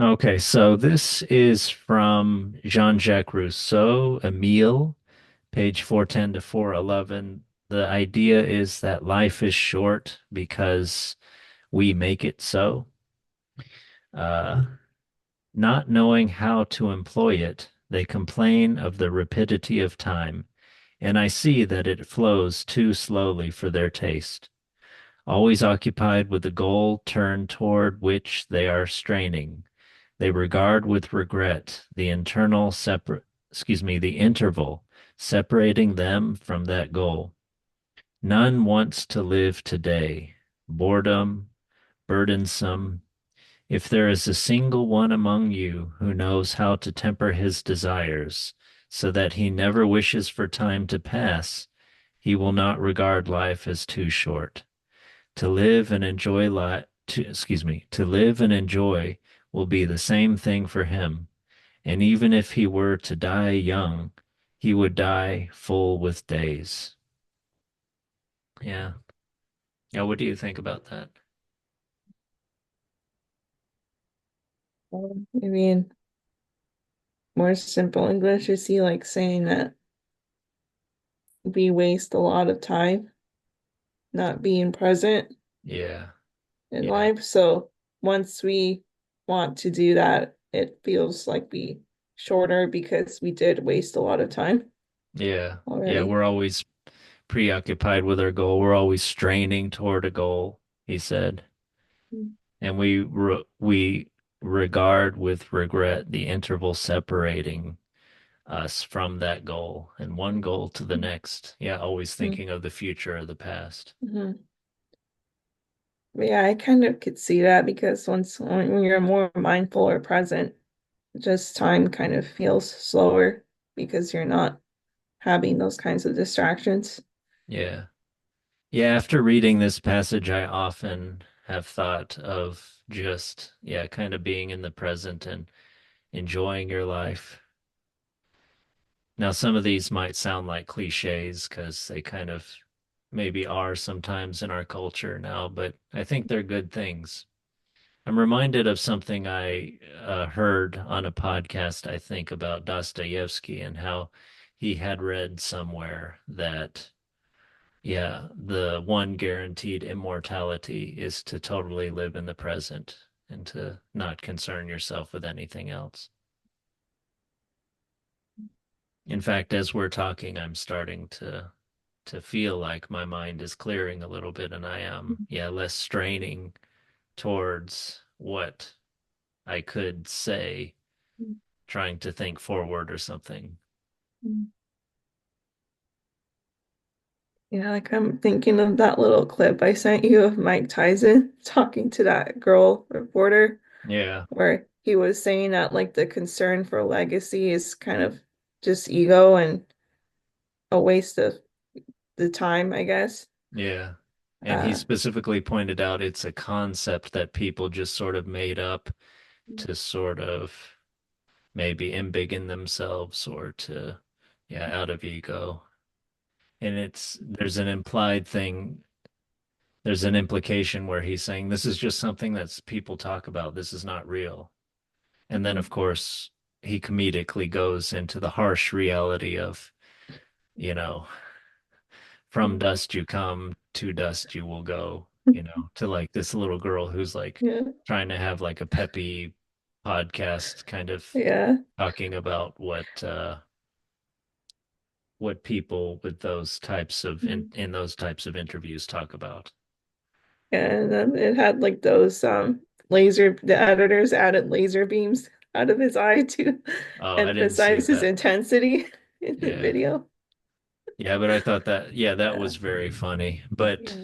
Okay, so this is from Jean-Jacques Rousseau, Emile, page 410 to 411. The idea is that life is short because we make it so. Uh, Not knowing how to employ it, they complain of the rapidity of time, and I see that it flows too slowly for their taste. Always occupied with the goal turned toward which they are straining, they regard with regret the interval separating them from that goal. None wants to live today. Boredom, burdensome. If there is a single one among you who knows how to temper his desires so that he never wishes for time to pass, he will not regard life as too short. To live and enjoy to live and enjoy will be the same thing for him. And even if he were to die young, he would die full with days. Yeah. Yeah, what do you think about that? I mean, more simple English is he like saying that we waste a lot of time not being present Yeah. in Yeah. life. So once we want to do that, it feels like we shorter because we did waste a lot of time Yeah. Yeah, already. we're always preoccupied with our goal. We're always straining toward a goal, he said. And we regard with regret the interval separating us from that goal and one goal to the next. Yeah, always thinking of the future or the past. Mm-hmm. Yeah, I kind of could see that because when you're more mindful or present, just time kind of feels slower because you're not having those kinds of distractions. Yeah. Yeah, after reading this passage, I often have thought of just, yeah, kind of being in the present and enjoying your life. Now, some of these might sound like cliches because they kind of maybe are sometimes in our culture now, but I think they're good things. I'm reminded of something I heard on a podcast, I think, about Dostoevsky and how he had read somewhere that, yeah, the one guaranteed immortality is to totally live in the present and to not concern yourself with anything else. In fact, as we're talking, I'm starting to feel like my mind is clearing a little bit and I am, yeah, less straining towards what I could say, trying to think forward or something. Yeah, like I'm thinking of that little clip I sent you of Mike Tyson talking to that girl reporter, Yeah, where he was saying that like the concern for legacy is kind of just ego and a waste of the time, I guess. yeah. And he Uh, specifically pointed out it's a concept that people just sort of made up to sort of maybe embiggen themselves or to, yeah, out of ego. And there's an implication where he's saying this is just something that's people talk about. This is not real. And then, of course, he comedically goes into the harsh reality of, you know, from dust you come, to dust you will go, to like this little girl who's like yeah, trying to have like a peppy podcast kind of yeah, talking about what people with those types of in those types of interviews talk about. and then it had like those the editors added laser beams out of his eye to Oh, I didn't see emphasize his that. intensity in the Yeah. video. Yeah, but I thought that, yeah, that was very funny. But Yeah.